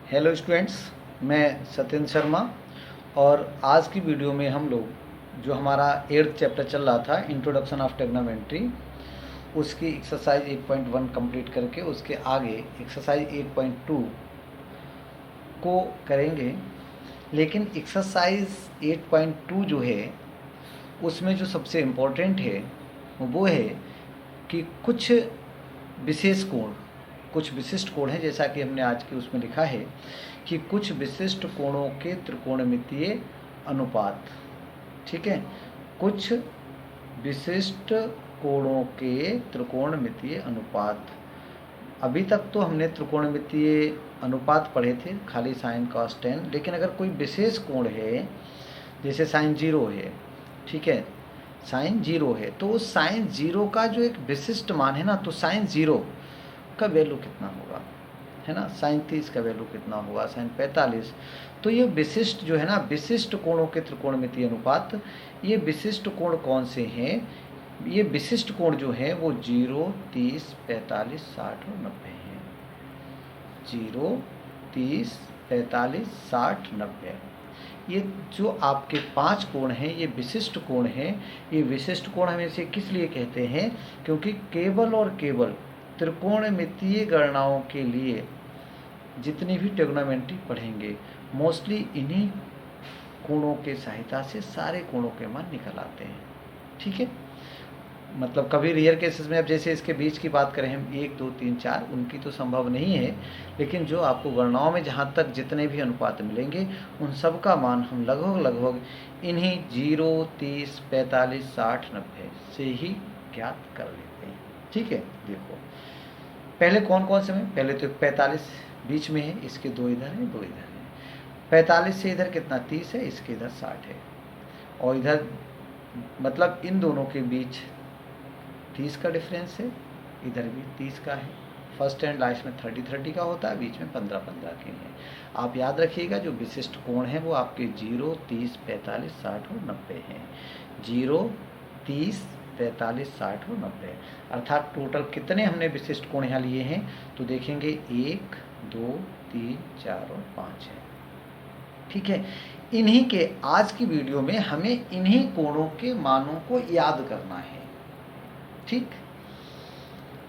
Hello students, मैं सत्येंद्र शर्मा। और आज की वीडियो में हम लोग जो हमारा 8th चैप्टर चल रहा था इंट्रोडक्शन ऑफ ट्रिग्नोमेट्री, उसकी एक्सरसाइज 8.1 कंप्लीट करके उसके आगे एक्सरसाइज 8.2 को करेंगे। लेकिन एक्सरसाइज 8.2 जो है उसमें जो सबसे इम्पोर्टेंट है वो है कि कुछ विशिष्ट कोण हैं, जैसा कि हमने आज के उसमें लिखा है कि कुछ विशिष्ट कोणों के त्रिकोणमितीय अनुपात। ठीक है, कुछ विशिष्ट कोणों के त्रिकोणमितीय अनुपात। अभी तक तो हमने त्रिकोणमितीय अनुपात पढ़े थे, खाली साइन कॉस टेन। लेकिन अगर कोई विशेष कोण है, जैसे साइन जीरो है, ठीक है, साइन जीरो है, तो उस साइन जीरो का जो एक विशिष्ट मान है ना, तो साइन जीरो का वैल्यू कितना होगा, है ना। साइन 30 का वैल्यू कितना होगा, साइन 45। तो ये विशिष्ट जो है ना, विशिष्ट कोणों के त्रिकोणमितीय अनुपात, ये विशिष्ट कोण कौन से हैं? ये विशिष्ट कोण जो है वो 0, 30, 45, 60 और 90 हैं। 0, 30, 45, 60, 90। ये जो आपके 5 कोण हैं ये विशिष्ट कोण हैं। ये विशिष्ट कोण हम इसे किस लिए कहते हैं? क्योंकि केवल और केवल त्रिकोणमितीय गणनाओं के लिए जितनी भी ट्रिग्नोमेट्री पढ़ेंगे, मोस्टली इन्हीं कोणों के सहायता से सारे कोणों के मान निकल आते हैं। ठीक है, मतलब कभी रियर केसेस में, अब जैसे इसके बीच की बात करें हम 1, 2, 3, 4, उनकी तो संभव नहीं है। लेकिन जो आपको गणनाओं में जहाँ तक जितने भी अनुपात मिलेंगे उन सब का मान हम लगभग इन्हीं 0, 30, 45, 60, 90 से ही ज्ञात कर लेते हैं। ठीक है, देखो पहले कौन कौन से में, पहले तो 45 बीच में है, इसके 2 इधर हैं, 2 इधर हैं। 45 से इधर कितना 30 है, इसके इधर 60 है। और इधर मतलब इन दोनों के बीच 30 का डिफरेंस है, इधर भी 30 का है। फर्स्ट एंड लास्ट में 30 का होता है, बीच में 15 के हैं। आप याद रखिएगा जो विशिष्ट कोण है वो आपके 0, 30, 45, 60 और 90 हैं। 0, 30, 45, 60 और 90। अर्थात टोटल कितने हमने विशिष्ट कोण यहाँ लिए हैं तो देखेंगे 1, 2, 3, 4 और 5 है। ठीक है, इन्हीं के आज की वीडियो में हमें इन्हीं कोणों के मानों को याद करना है। ठीक,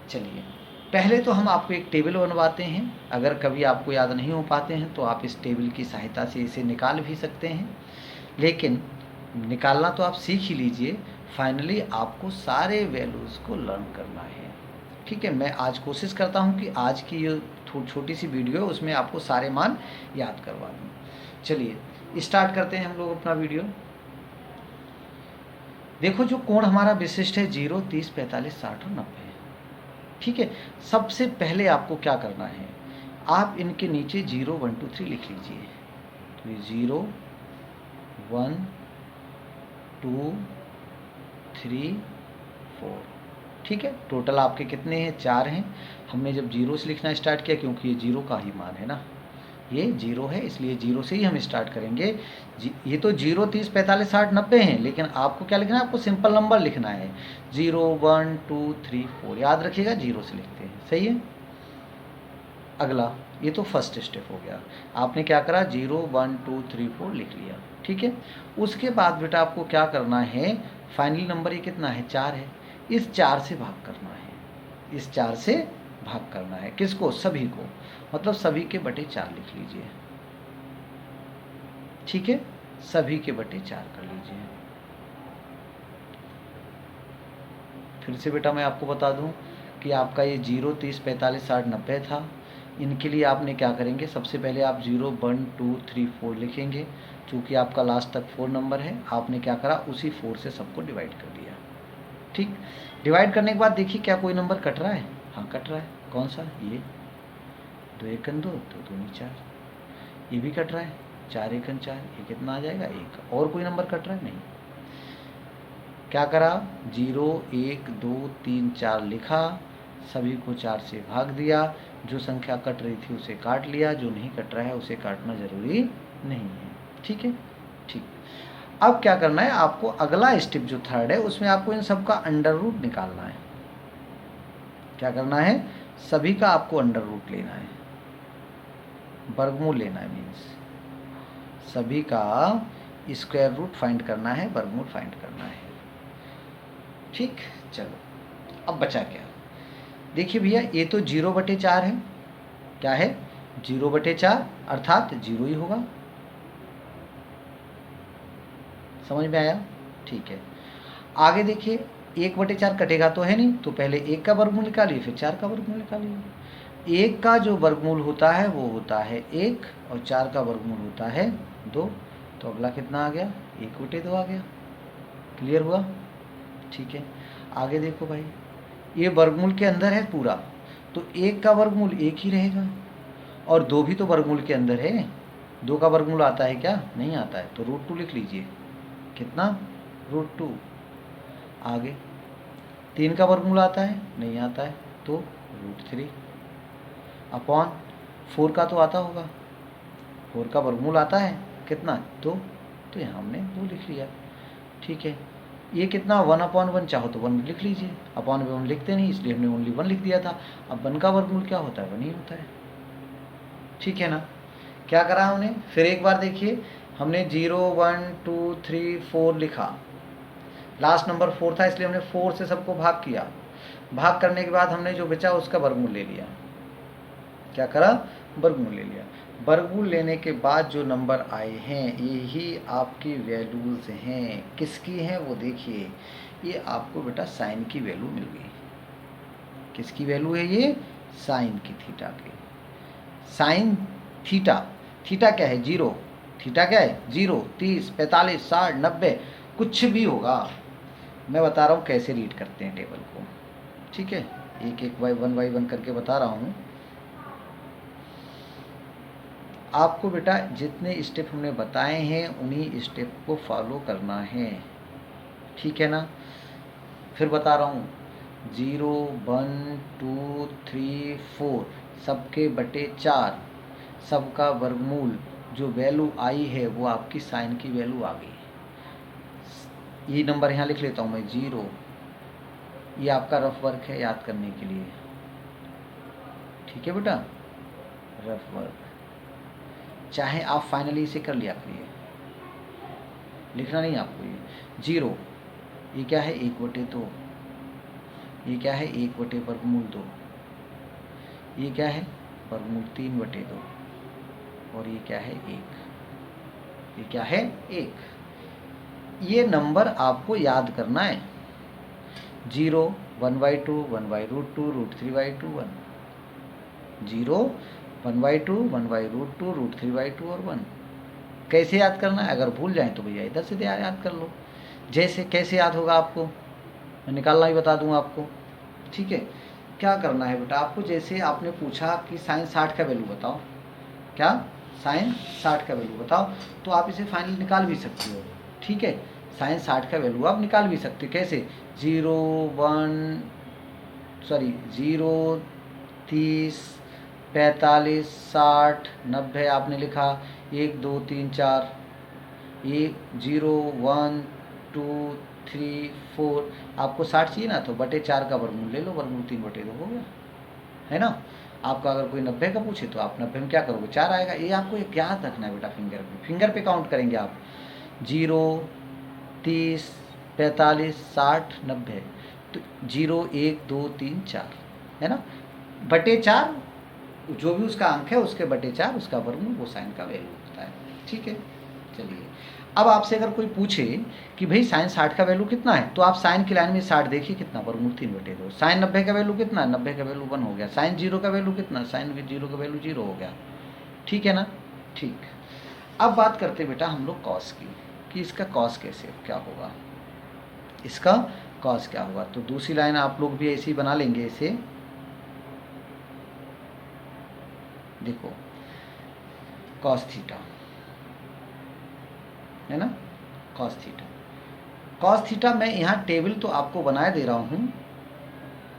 चलिए पहले तो हम आपको एक टेबल बनवाते हैं। अगर कभी आपको याद नहीं हो पाते हैं तो आप इस टेबल की सहायता से इसे निकाल भी सकते हैं। लेकिन निकालना तो आप सीख ही लीजिए, फाइनली आपको सारे वैल्यूज़ को लर्न करना है। ठीक है, मैं आज कोशिश करता हूँ कि आज की ये छोटी सी वीडियो है उसमें आपको सारे मान याद करवा दूँ। चलिए स्टार्ट करते हैं हम लोग अपना वीडियो। देखो जो कोण हमारा विशिष्ट है 0, 30, 45, 60 और 90 है। ठीक है, सबसे पहले आपको क्या करना है, आप इनके नीचे 0, 1, 2, 3 लिख लीजिए। तो ये 0, 1, 2, 3, 4। ठीक है, टोटल आपके कितने हैं, 4 हैं। हमने जब 0 से लिखना स्टार्ट किया, क्योंकि ये 0 का ही मान है ना, ये 0 है, इसलिए 0 से ही हम स्टार्ट करेंगे। ये तो 0, 30, 45, 60, 90 हैं, लेकिन आपको क्या लिखना है, आपको सिंपल नंबर लिखना है। 0, 1, 2, 3, 4 याद रखिएगा, 0 से लिखते हैं। सही है, अगला ये तो फर्स्ट स्टेप हो गया। आपने क्या करा, 0, 1, 2, 3, 4 लिख लिया। ठीक है, उसके बाद बेटा आपको क्या करना है, फाइनल नंबर ये कितना है, 4 है। इस 4 से भाग करना है, इस 4 से भाग करना है। किसको, सभी को, मतलब सभी के बटे 4 लिख लीजिए। ठीक है, सभी के बटे 4 कर लीजिए। फिर से बेटा मैं आपको बता दूं कि आपका ये 0, 30, 45, 60, 90 था। इनके लिए आपने क्या करेंगे, सबसे पहले आप 0, 1, 2, 3, 4 लिखेंगे। चूँकि आपका लास्ट तक 4 नंबर है, आपने क्या करा, उसी 4 से सबको डिवाइड कर दिया। ठीक, डिवाइड करने के बाद देखिए क्या कोई नंबर कट रहा है, हाँ कट रहा है। कौन सा, ये 2 एकन 2, 2 दूनी 4। ये भी कट रहा है, 4 एकन 4। ये कितना आ जाएगा, 1। और कोई नंबर कट रहा है, नहीं। क्या करा, 0, 1, 2, 3, 4 लिखा, सभी को 4 से भाग दिया। जो संख्या कट रही थी उसे काट लिया, जो नहीं कट रहा है उसे काटना जरूरी नहीं है। ठीक है, ठीक। अब क्या करना है आपको, अगला स्टेप जो थर्ड है उसमें आपको इन सब का अंडर रूट निकालना है। क्या करना है, सभी का आपको अंडर रूट लेना है। वर्गमूल लेना है, मीन्स सभी का स्क्वायर रूट फाइंड करना है, वर्गमूल फाइंड करना है। ठीक, चलो अब बचा क्या? देखिए भैया, ये तो 0/4 है। क्या है? 0/4, अर्थात 0 ही होगा। समझ में आया? ठीक है। आगे देखिए, 1/4 कटेगा तो है नहीं, तो पहले 1 का वर्गमूल निकालिए, फिर 4 का वर्गमूल निकालिए। 1 का जो वर्गमूल होता है वो होता है 1, और 4 का वर्गमूल होता है 2। तो अगला कितना आ गया? 1/2 आ गया। क्लियर हुआ? ठीक है। आगे देखो भाई, ये वर्गमूल के अंदर है पूरा, तो 1 का वर्गमूल 1 ही रहेगा, और 2 भी तो वर्गमूल के अंदर है। 2 का वर्गमूल आता है क्या? नहीं आता है, तो √2 लिख लीजिए। कितना? √2। आगे 3 का वर्गमूल आता है? नहीं आता है, तो √3 अपॉन 4 का तो आता होगा। 4 का वर्गमूल आता है कितना? 2, तो यहाँ हमने 2 लिख लिया। ठीक है। ये कितना? 1/1, चाहो तो 1 लिख लीजिए। अपॉन में 1 लिखते नहीं, इसलिए हमने ओनली 1 लिख दिया था। अब 1 का वर्गमूल क्या होता है? 1 ही होता है। ठीक है ना? क्या करा हमने? फिर एक बार देखिए, हमने 0, 1, 2, 3, 4 लिखा। लास्ट नंबर 4 था, इसलिए हमने 4 से सबको भाग किया। भाग करने के बाद हमने जो बचा उसका वर्गमूल ले लिया। क्या करा? वर्गमूल ले लिया। वर्गमूल लेने के बाद जो नंबर आए हैं, यही आपकी वैल्यूज़ हैं। किसकी हैं वो देखिए। ये आपको बेटा साइन की वैल्यू मिल गई। किसकी वैल्यू है ये? साइन की, थीटा की। साइन थीटा, थीटा क्या है? 0। थीटा क्या है? 0, 30, 45, 60, 90, कुछ भी होगा। मैं बता रहा हूँ कैसे रीड करते हैं टेबल को। ठीक है, एक बाय वन करके बता रहा हूँ आपको। बेटा जितने स्टेप हमने बताए हैं उन्हीं स्टेप को फॉलो करना है। ठीक है ना? फिर बता रहा हूँ, 0, 1, 2, 3, 4 सबके बटे 4, सबका वर्गमूल जो वैल्यू आई है वो आपकी साइन की वैल्यू आ गई। ये नंबर यहाँ लिख लेता हूँ मैं, 0। ये आपका रफ वर्क है याद करने के लिए। ठीक है बेटा, रफ वर्क। चाहे आप फाइनली इसे कर लिया करिए, लिखना नहीं आपको। ये 0, ये क्या है? 1/2। ये क्या है? 1/√2। ये क्या है? वर्गमूल 3/2। और ये क्या है? 1। ये क्या है? 1। ये नंबर आपको याद करना है। 0, 1/2, 1/√2, √3/2, 1। 0, 1/2, 1/√2, √3/2 और 1। कैसे याद करना है? अगर भूल जाए तो भैया इधर से याद कर लो। जैसे कैसे याद होगा आपको, मैं निकालना ही बता दूंगा आपको। ठीक है, क्या करना है बेटा आपको? जैसे आपने पूछा कि साइन 60 का वैल्यू बताओ। क्या? साइन 60 का वैल्यू बताओ, तो आप इसे फाइनल निकाल भी सकते हो। ठीक है, साइन 60 का वैल्यू आप निकाल भी सकते हो। कैसे? 0, 30, 45, 60, 90 आपने लिखा। 1, 2, 3, 4, 0, 1, 2, 3, 4। आपको 60 चाहिए ना, तो /4 का वर्गमूल ले लो। वर्गमूल 3/2 हो गया, है ना? आपका अगर कोई 90 का पूछे तो आप 90 में क्या करोगे? 4 आएगा। ये आपको एक याद रखना है बेटा। फिंगर पे काउंट करेंगे आप। 0, 30, 45, 60, 90। तो 0, 1, 2, 3, 4, है ना? /4 जो भी उसका अंक है उसके /4 उसका वर्गमूल, वो साइन का वैल्यू होता है। ठीक है, चलिए अब आपसे अगर कोई पूछे कि भाई साइन 60 का वैल्यू कितना है, तो आप साइन की लाइन में 60 देखिए कितना, वर्गमूल 3/2। साइन 90 का वैल्यू कितना है? 90 का वैल्यू 1 हो गया। साइन 0 का वैल्यू कितना? साइन 0 का वैल्यू 0 हो गया। ठीक है ना? ठीक। अब बात करते बेटा हम लोग कॉस की, कि इसका कॉस कैसे क्या होगा, इसका कॉस क्या होगा। तो दूसरी लाइन आप लोग भी ऐसी बना लेंगे। इसे देखो, कॉस थीटा, है ना? कॉस थीटा, कॉस थीटा मैं यहाँ टेबल तो आपको बनाए दे रहा हूँ,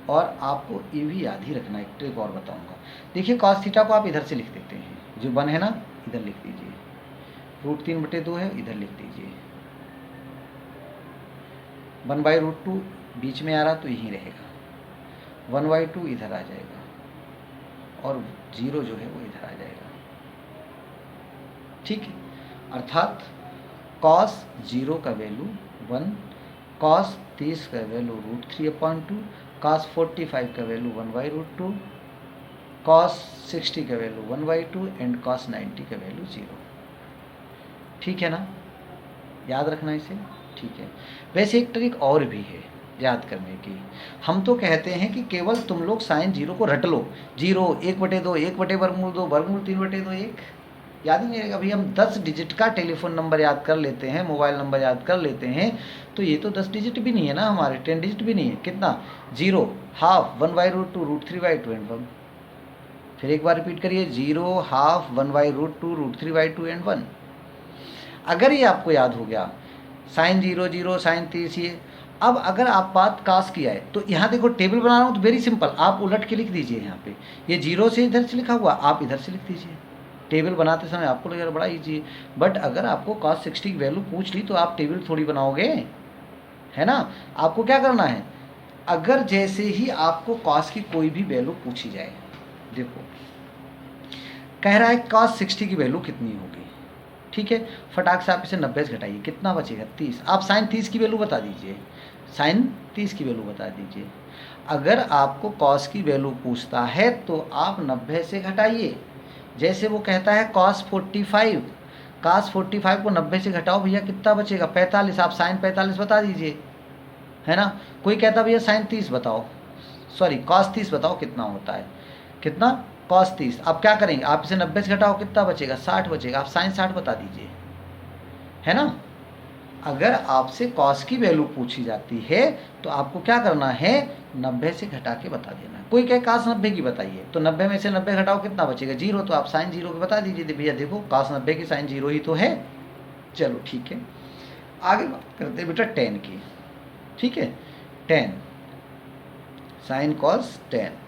और आपको ये भी याद ही रखना है। एक ट्रिक और बताऊँगा। देखिए, कॉस थीटा को आप इधर से लिख देते हैं, जो 1 है ना, इधर लिख दीजिए। √3/2 है, इधर लिख दीजिए। 1/√2 बीच में आ रहा तो यहीं रहेगा। 1/2 इधर आ जाएगा, और 0 जो है वो इधर आ जाएगा। ठीक है, अर्थात cos 0 का वैल्यू 1, cos 30 का वैल्यू √3/2, cos 45 का वैल्यू 1/√2, cos 60 का वैल्यू 1/2 एंड cos 90 का वैल्यू 0। ठीक है ना, याद रखना इसे। ठीक है, वैसे एक ट्रिक और भी है याद करने की। हम तो कहते हैं कि केवल तुम लोग साइन 0 को रट लो, 0 1/2 1/√2 वर्गमूल 3/2 1, याद ही नहीं रहेगा। अभी हम 10 डिजिट का टेलीफोन नंबर याद कर लेते हैं, मोबाइल नंबर याद कर लेते हैं, तो ये तो 10 डिजिट भी नहीं है ना हमारे, 10 डिजिट भी नहीं है। कितना, 0, हाफ, 1/√2, √3/2 एंड 1। फिर एक बार रिपीट करिए, 0, हाफ, 1/√2, √3/2 एंड 1। अगर ये आपको याद हो गया, साइन 0 0, साइन 30 ये। अब अगर आप बात कास किया है तो यहाँ देखो टेबल बना रहा हूँ तो वेरी सिंपल, आप उलट के लिख दीजिए। यहाँ पे ये 0 से इधर से लिखा हुआ, आप इधर से लिख दीजिए। टेबल बनाते समय आपको लगेगा बड़ा ईजी है, बट अगर आपको cos 60 की वैल्यू पूछ ली तो आप टेबल थोड़ी बनाओगे, है ना। आपको क्या करना है, अगर जैसे ही आपको cos की कोई भी वैल्यू पूछी जाए, देखो कह रहा है cos 60 की वैल्यू कितनी होगी, ठीक है, फटाक से आप इसे 90 से घटाइए, कितना बचेगा 30। आप साइन 30 की वैल्यू बता दीजिए, साइन 30 की वैल्यू बता दीजिए। अगर आपको cos की वैल्यू पूछता है तो आप 90 से घटाइए। जैसे वो कहता है cos 45, cos 45 को 90 से घटाओ भैया, कितना बचेगा 45, आप साइन 45 बता दीजिए, है ना। कोई कहता भैया साइन 30 बताओ, सॉरी cos 30 बताओ कितना होता है, कितना cos 30। आप क्या करेंगे, आप इसे 90 से घटाओ, कितना बचेगा 60 बचेगा, आप साइन 60 बता दीजिए, है ना। अगर आपसे cos की वैल्यू पूछी जाती है तो आपको क्या करना है, 90 से घटा के बता देना है। कोई कहे cos 90 की बताइए, तो 90 में से 90 घटाओ, कितना बचेगा 0, तो आप साइन 0 की बता दीजिए, भैया देखो cos 90 की साइन 0 ही तो है। चलो ठीक है, आगे बात करते हैं बेटा tan की। ठीक है, tan, साइन cos tan।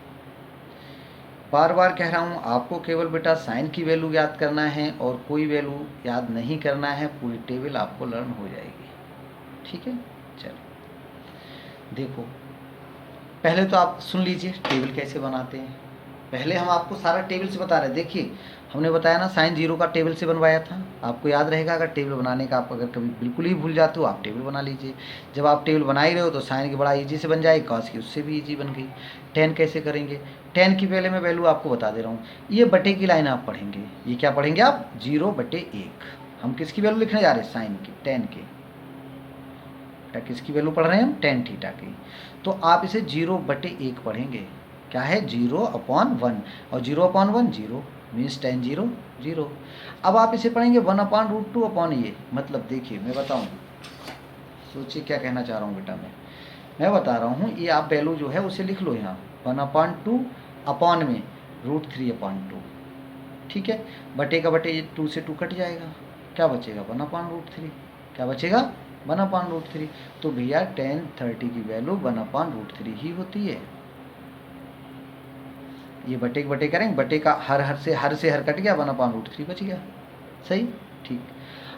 बार बार कह रहा हूँ आपको केवल बेटा साइन की वैल्यू याद करना है और कोई वैल्यू याद नहीं करना है, पूरी टेबल आपको लर्न हो जाएगी। ठीक है, चलो देखो, पहले तो आप सुन लीजिए टेबल कैसे बनाते हैं। पहले हम आपको सारा टेबल से बता रहे हैं। देखिए हमने बताया ना साइन 0 का टेबल से बनवाया था, आपको याद रहेगा। अगर टेबल बनाने का आप अगर कभी बिल्कुल ही भूल जाते हो, आप टेबल बना लीजिए। जब आप टेबल बना ही रहे हो तो साइन की बड़ा ईजी से बन जाएगी, कॉस की उससे भी ईजी बन गई। tan कैसे करेंगे, tan की पहले मैं वैल्यू आपको बता दे रहा हूँ। ये बटे की लाइन आप पढ़ेंगे, ये क्या पढ़ेंगे आप, 0/1। हम किसकी वैल्यू लिखने जा रहे हैं, साइन की, tan की। किसकी वैल्यू पढ़ रहे हैं हम, tan थीटा की। तो आप इसे 0/1 पढ़ेंगे। क्या है, 0/1, और 0/1 0 मीन्स tan 0 0। अब आप इसे पढ़ेंगे 1/√2 ये, मतलब देखिए मैं बताऊँ, सोचिए क्या कहना चाह रहा हूँ बेटा। मैं बता रहा हूँ, ये आप वैल्यू जो है उसे लिख लो यहाँ 1/2 अपॉन में √3/2। ठीक है, बटे का बटे 2 से 2 कट जाएगा, क्या बचेगा 1/√3, क्या बचेगा 1/√3। तो भैया tan 30 की वैल्यू 1/√3 ही होती है। ये बटे के बटे करेंगे, बटे का हर से हर कट गया, 1/√3 बच गया, सही। ठीक,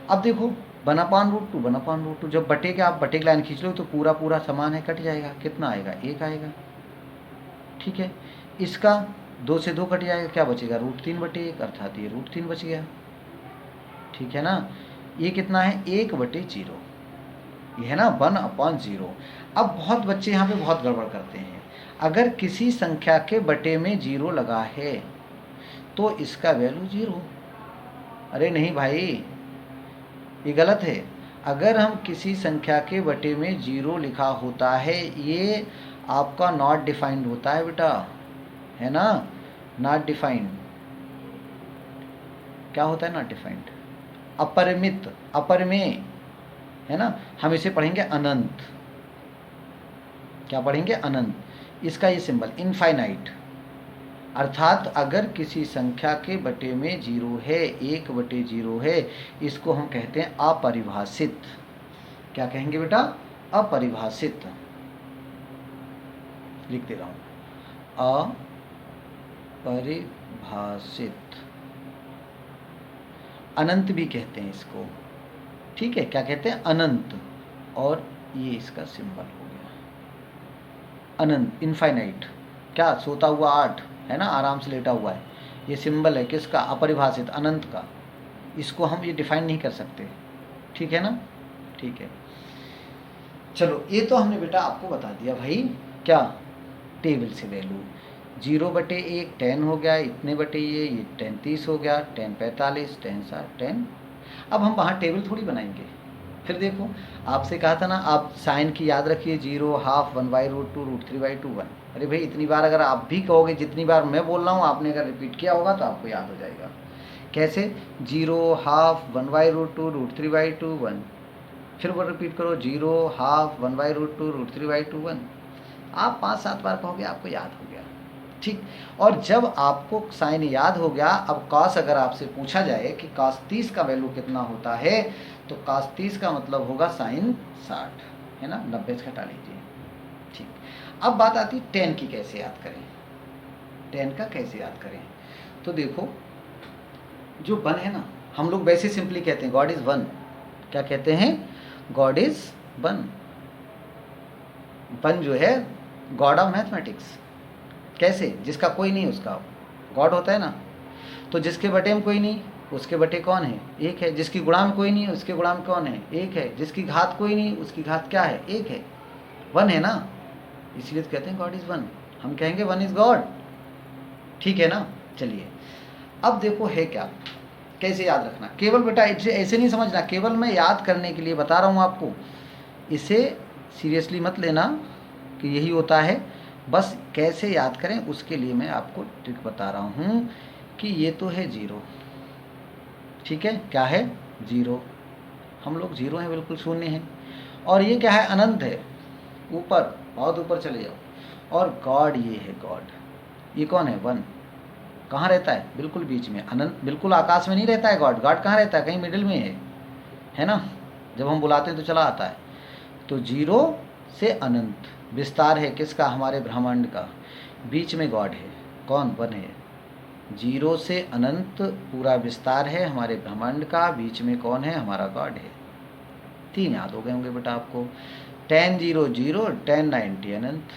अब देखो 1/√2 1/√2, जब बटे के आप बटे की लाइन खींच लो तो पूरा पूरा समान है, कट जाएगा, कितना आएगा 1 आएगा। ठीक है, इसका 2 से 2 कट जाएगा, क्या बचेगा √3/1, अर्थात ये √3 बच गया। ठीक है ना, ये कितना है 1/0, ये है ना 1/0। अब बहुत बच्चे यहाँ पे बहुत गड़बड़ करते हैं, अगर किसी संख्या के बटे में 0 लगा है तो इसका वैल्यू 0। अरे नहीं भाई, ये गलत है। अगर हम किसी संख्या के बटे में 0 लिखा होता है, ये आपका नॉट डिफाइंड होता है बेटा, है ना, नॉट डिफाइंड। क्या होता है नॉट डिफाइंड, अपरिमित, अपरिमेय, है ना। हम इसे पढ़ेंगे अनंत, क्या पढ़ेंगे अनंत। इसका ये सिंबल इनफाइनाइट, अर्थात अगर किसी संख्या के बटे में 0 है, 1/0 है, इसको हम कहते हैं अपरिभाषित। क्या कहेंगे बेटा, अपरिभाषित। लिख दे रहा हूं, अपरिभाषित। अनंत भी कहते हैं इसको, ठीक है, क्या कहते हैं अनंत, और ये इसका सिंबल हो गया अनंत, इनफाइनाइट। क्या, सोता हुआ 8, है ना, आराम से लेटा हुआ है, ये सिंबल है किसका, अपरिभाषित, अनंत का। इसको हम ये डिफाइन नहीं कर सकते, ठीक है ना। ठीक है, चलो ये तो हमने बेटा आपको बता दिया भाई, क्या टेबल से वैल्यू 0/1 10 हो गया, इतने बटे ये 10 30 हो गया, 10 45, 10 60 10। अब हम वहाँ टेबल थोड़ी बनाएंगे। फिर देखो आपसे कहा था ना, आप साइन की याद रखिए, 0 हाफ 1/√2 √3/2 1। अरे भाई इतनी बार अगर आप भी कहोगे, जितनी बार मैं बोल रहा हूँ आपने अगर रिपीट किया होगा तो आपको याद हो जाएगा। कैसे? 0 हाफ 1/√2 √3/2 1। फिर वो रिपीट करो, 0 हाफ 1/√2 √3/2 1। आप 5-7 बार कहोगे आपको याद हो गया, ठीक। और जब आपको साइन याद हो गया, अब कॉस अगर आपसे पूछा जाए कि cos 30 का वैल्यू कितना होता है, तो cos 30 का मतलब होगा sin 60, है ना, 90 से घटा लीजिए, ठीक। अब बात आती है tan की, कैसे याद करें, tan का कैसे याद करें। तो देखो जो 1 है ना, हम लोग वैसे सिंपली कहते हैं गॉड इज 1। क्या कहते हैं? God is 1। 1 जो है गॉड ऑफ मैथमेटिक्स। कैसे? जिसका कोई नहीं उसका गॉड होता है ना। तो जिसके बटे में कोई नहीं उसके बटे कौन है? एक है। जिसकी गुणा में कोई नहीं उसके गुणा में कौन है? एक है। जिसकी घात कोई नहीं उसकी घात क्या है? एक है। 1 है ना, इसलिए तो कहते हैं गॉड इज 1। हम कहेंगे 1 इज गॉड, ठीक है ना। चलिए अब देखो है क्या, कैसे याद रखना। केवल बेटा ऐसे नहीं समझना, केवल मैं याद करने के लिए बता रहा हूँ आपको, इसे सीरियसली मत लेना कि यही होता है। बस कैसे याद करें उसके लिए मैं आपको ट्रिक बता रहा हूँ कि ये तो है 0, ठीक है। क्या है? 0। हम लोग 0 हैं, बिल्कुल शून्य हैं। और ये क्या है? अनंत है, ऊपर, बहुत ऊपर चले जाओ। और गॉड ये है गॉड। ये कौन है? 1। कहाँ रहता है? बिल्कुल बीच में, अनंत, बिल्कुल आकाश में नहीं रहता है गॉड। गॉड कहाँ रहता है? कहीं मिडिल में है ना। जब हम बुलाते हैं तो चला आता है। तो 0 से अनंत विस्तार है किसका? हमारे ब्रह्मांड का। बीच में गॉड है, कौन? 1 है। 0 से अनंत पूरा विस्तार है हमारे ब्रह्मांड का, बीच में कौन है? हमारा गॉड है। 3 याद हो गए होंगे बेटा आपको। 10 0 0, 10 90 अनंत,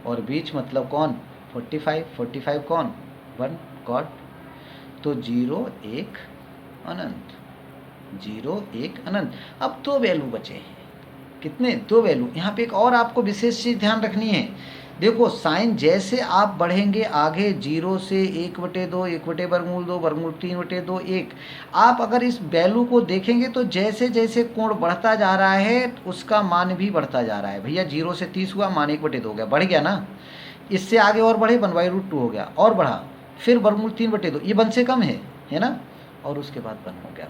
और बीच मतलब कौन? 45, 45 कौन? 1 गॉड। तो 0 1 अनंत, 0 1 अनंत। अब 2 वैल्यू बचे हैं। कितने? 2 वैल्यू। यहाँ पे एक और आपको विशेष चीज़ ध्यान रखनी है। देखो साइन जैसे आप बढ़ेंगे आगे, 0 से 1/2, 1/√2, वर्गमूल 3/2, 1, आप अगर इस वैल्यू को देखेंगे तो जैसे जैसे कोण बढ़ता जा रहा है उसका मान भी बढ़ता जा रहा है। भैया 0 से 30 हुआ, मान 1/2 हो गया, बढ़ गया ना। इससे आगे और बढ़े, 1/√2 हो गया, और बढ़ा, फिर वर्गमूल 3/2, ये 1 से कम है ना, और उसके बाद 1 हो गया।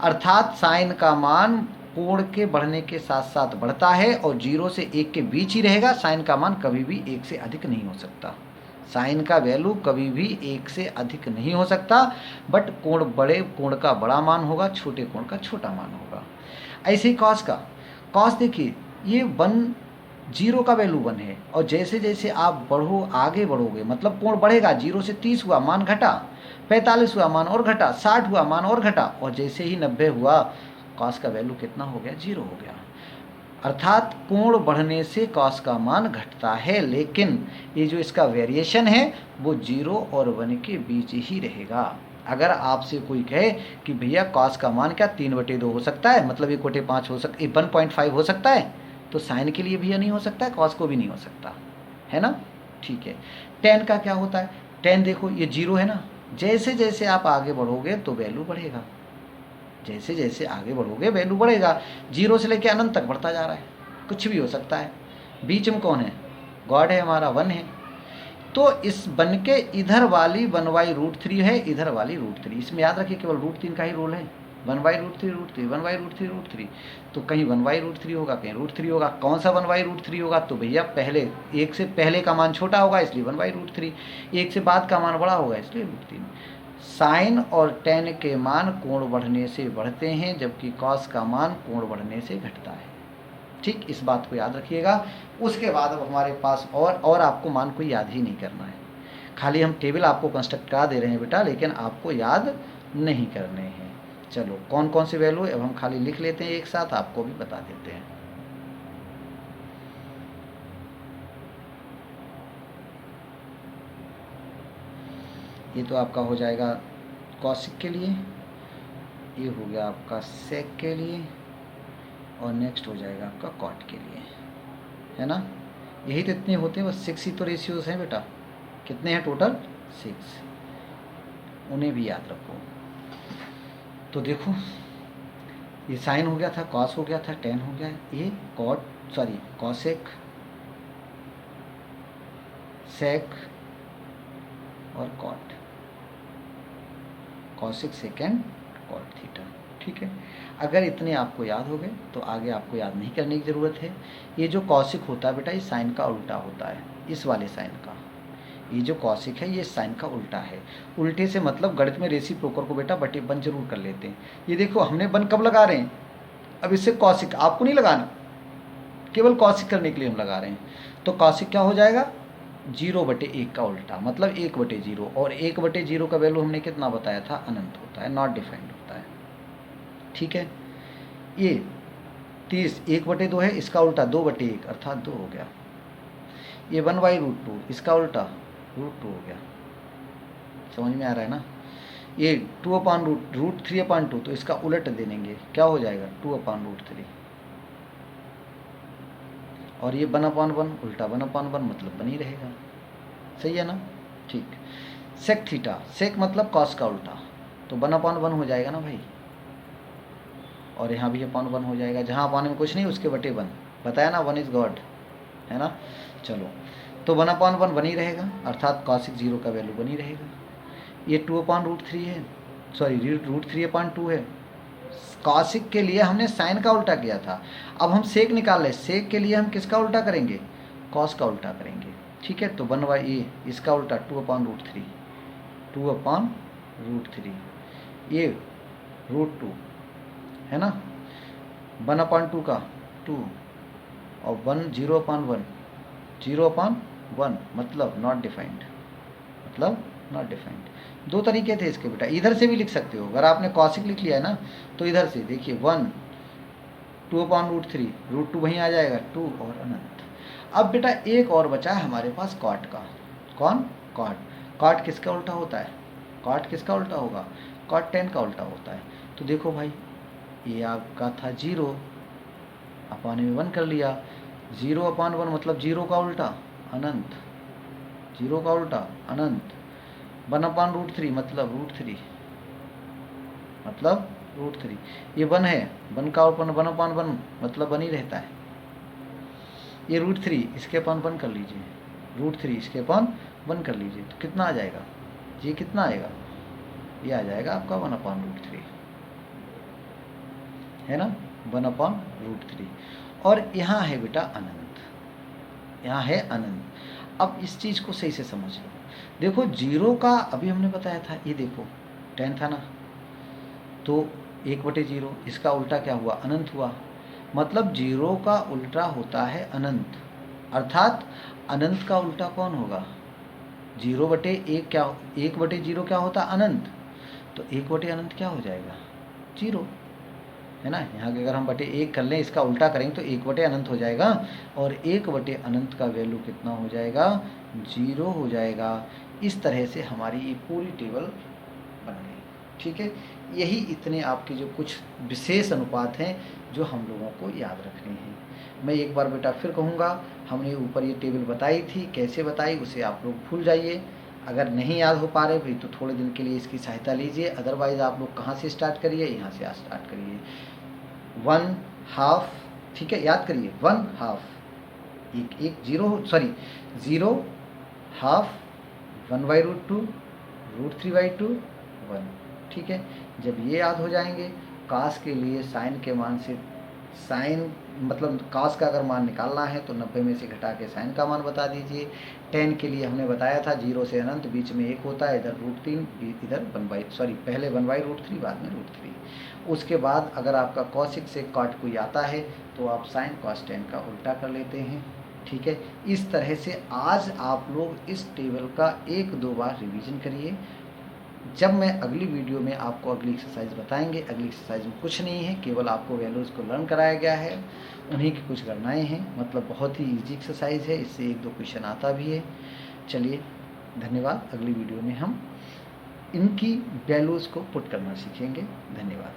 अर्थात साइन का मान कोण के बढ़ने के साथ साथ बढ़ता है, और 0 से 1 के बीच ही रहेगा। साइन का मान कभी भी 1 से अधिक नहीं हो सकता। साइन का वैल्यू कभी भी 1 से अधिक नहीं हो सकता। बट कोण बड़े कोण का बड़ा मान होगा, छोटे कोण का छोटा मान होगा। ऐसे ही कॉस का। कॉस देखिए, ये 1, 0 का वैल्यू 1 है, और जैसे जैसे आप बढ़ो, आगे बढ़ोगे, मतलब कोण बढ़ेगा। 0 से 30 हुआ, मान घटा, 45 हुआ, मान और घटा, 60 हुआ, मान और घटा, और जैसे ही 90 हुआ, कॉस का वैल्यू कितना हो गया? 0 हो गया। अर्थात कोण बढ़ने से कॉस का मान घटता है, लेकिन ये जो इसका वेरिएशन है वो 0 और 1 के बीच ही रहेगा। अगर आपसे कोई कहे कि भैया कॉस का मान क्या 3/2 हो सकता है, मतलब 1/5 हो सकता, 1.5 हो सकता है, तो साइन के लिए भी नहीं हो सकता है, कॉस को भी नहीं हो सकता है ना। ठीक है। tan का क्या होता है? tan देखो ये 0 है ना, जैसे जैसे आप आगे बढ़ोगे तो वैल्यू बढ़ेगा, जैसे जैसे आगे बढ़ोगे वैल्यू बढ़ेगा। 0 से लेकर अनंत तक बढ़ता जा रहा है, कुछ भी हो सकता है। बीच में कौन है? गॉड है हमारा, 1 है। तो इस 1 के इधर वाली 1/√3 है, इधर वाली √3। इसमें याद रखिए केवल √3 का ही रोल है। 1/√3 √3, 1/√3 √3। तो कहीं 1/√3 होगा, कहीं √3 होगा। कौन सा 1/√3 होगा? तो भैया पहले 1 से पहले का मान छोटा होगा इसलिए 1/√3, 1 से बाद का मान बड़ा होगा इसलिए √3। साइन और tan के मान कोण बढ़ने से बढ़ते हैं, जबकि कॉस का मान कोण बढ़ने से घटता है। ठीक, इस बात को याद रखिएगा। उसके बाद अब हमारे पास और आपको मान को याद ही नहीं करना है, खाली हम टेबल आपको कंस्ट्रक्ट करा दे रहे हैं बेटा, लेकिन आपको याद नहीं करने हैं। चलो कौन कौन से वैल्यू अब हम खाली लिख लेते हैं एक साथ, आपको भी बता देते हैं। ये तो आपका हो जाएगा कॉसिक के लिए, ये हो गया आपका सेक के लिए और नेक्स्ट हो जाएगा आपका कॉट के लिए, है ना। यही तो इतने होते हैं, बस 6 ही तो रेशियोज हैं बेटा। कितने हैं टोटल? 6। उन्हें भी याद रखो। तो देखो ये साइन हो गया था, कॉस हो गया था, टेन हो गया, ये कॉसेक, सेक और cot, cosec second cot theta. ठीक है, अगर इतने आपको याद हो गए तो आगे आपको याद नहीं करने की ज़रूरत है। ये जो कॉसिक होता है बेटा, ये साइन का उल्टा होता है, इस वाले साइन का। ये जो कॉसिक है ये साइन का उल्टा है। उल्टे से मतलब गणित में रेसिप्रोकल को बेटा बटे वन जरूर कर लेते हैं। ये देखो हमने वन कब लगा रहे हैं? अब इससे कॉसिक आपको नहीं लगाना, केवल कॉसिक करने के लिए हम लगा रहे हैं। तो कॉसिक क्या हो जाएगा? 0/1 का उल्टा, मतलब 1/0। और 1/0 का वैल्यू हमने कितना बताया था? अनंत होता है, नॉट डिफाइंड होता है। ठीक है, ये 30 1/2 है, इसका उल्टा 2/1 अर्थात 2 हो गया। ये 1/√2, इसका उल्टा √2 हो गया। समझ में आ रहा है ना? ये 2/√3/2, तो इसका उलट दे देंगे, क्या हो जाएगा? 2/√3। और ये 1/1 उल्टा 1/1 मतलब बनी रहेगा। सही है ना? ठीक। सेक थीटा, सेक मतलब कॉस का उल्टा, तो 1/1 हो जाएगा ना भाई। और यहाँ भी 1/1 हो जाएगा, जहाँ अपान में कुछ नहीं उसके बटे 1, बताया ना, 1 इज गॉड, है ना। चलो, तो 1/1 बनी रहेगा, अर्थात कॉसिक 0 का वैल्यू बनी रहेगा। ये 2/√3 है, सॉरी √3/2 है। कॉसिक के लिए हमने साइन का उल्टा किया था, अब हम सेक निकाल लें। सेक के लिए हम किसका उल्टा करेंगे? कॉस का उल्टा करेंगे। ठीक है, तो 1/, इसका उल्टा 2/√3, 2/√3, ये √2 है ना, 1/2 का 2 और 0/1, 0/1 मतलब नॉट डिफाइंड, मतलब नॉट डिफाइंड। दो तरीके थे इसके बेटा, इधर से भी लिख सकते हो। अगर आपने कॉसिक लिख लिया है ना, तो इधर से देखिए 1 2/√3, √2 वहीं आ जाएगा, 2 और अनंत। अब बेटा एक और बचा है हमारे पास कॉट का। कौन? कॉट। कॉट किसका उल्टा होता है? कॉट किसका उल्टा होगा? कॉट टेन का उल्टा होता है। तो देखो भाई, ये आपका था 0, अपान में 1 कर लिया। 0/1 मतलब 0 का उल्टा अनंत, 0 का उल्टा अनंत। 1/√3 मतलब √3, मतलब √3। ये 1 है, 1 का अपन 1/1 मतलब 1 ही रहता है। ये √3 इसके अपन 1 कर लीजिए, √3 इसके अपन 1 कर लीजिए, तो कितना आ जाएगा? ये कितना आएगा? ये आ जाएगा आपका 1/√3, है ना, 1/√3। और यहाँ है बेटा अनंत, यहाँ है अनंत। अब इस चीज़ को सही से समझ लो। देखो 0 का अभी हमने बताया था, ये देखो 10 था ना, तो 1/0, इसका उल्टा क्या हुआ? अनंत हुआ। मतलब 0 का उल्टा होता है अनंत, अर्थात अनंत का उल्टा कौन होगा? 0/1 क्या, 1/0 क्या होता? अनंत। तो 1/अनंत क्या हो जाएगा? 0, है ना। यहाँ के अगर हम बटे 1 कर लें, इसका उल्टा करेंगे तो 1/अनंत हो जाएगा, और 1/अनंत का वैल्यू कितना हो जाएगा? 0 हो जाएगा। इस तरह से हमारी ये पूरी टेबल बन गई। ठीक है, यही इतने आपके जो कुछ विशेष अनुपात हैं जो हम लोगों को याद रखने हैं। मैं एक बार बेटा फिर कहूँगा, हमने ऊपर ये टेबल बताई थी, कैसे बताई उसे आप लोग भूल जाइए। अगर नहीं याद हो पा रहे भाई तो थोड़े दिन के लिए इसकी सहायता लीजिए, अदरवाइज़ आप लोग कहाँ से स्टार्ट करिए? यहाँ से स्टार्ट करिए। 1/2, ठीक है, याद करिए 1/2, एक 0 हाफ 1/√2, √3/2 1। ठीक है, जब ये याद हो जाएंगे, कास के लिए साइन के मान से, साइन मतलब कास का अगर मान निकालना है तो 90 में से घटा के साइन का मान बता दीजिए। 10 के लिए हमने बताया था 0 से अनंत, बीच में 1 होता है, इधर √3, इधर पहले 1/√3 बाद में √3। उसके बाद अगर आपका कॉसिक से कॉट कोई आता है तो आप साइन कॉस 10 का उल्टा कर लेते हैं। ठीक है, इस तरह से आज आप लोग इस टेबल का 1-2 बार रिवीजन करिए। जब मैं अगली वीडियो में आपको अगली एक्सरसाइज बताएंगे, अगली एक्सरसाइज में कुछ नहीं है, केवल आपको वैल्यूज़ को लर्न कराया गया है, उन्हीं की कुछ गणनाएं हैं, मतलब बहुत ही इजी एक्सरसाइज है, इससे 1-2 क्वेश्चन आता भी है। चलिए धन्यवाद, अगली वीडियो में हम इनकी वैल्यूज़ को पुट करना सीखेंगे। धन्यवाद।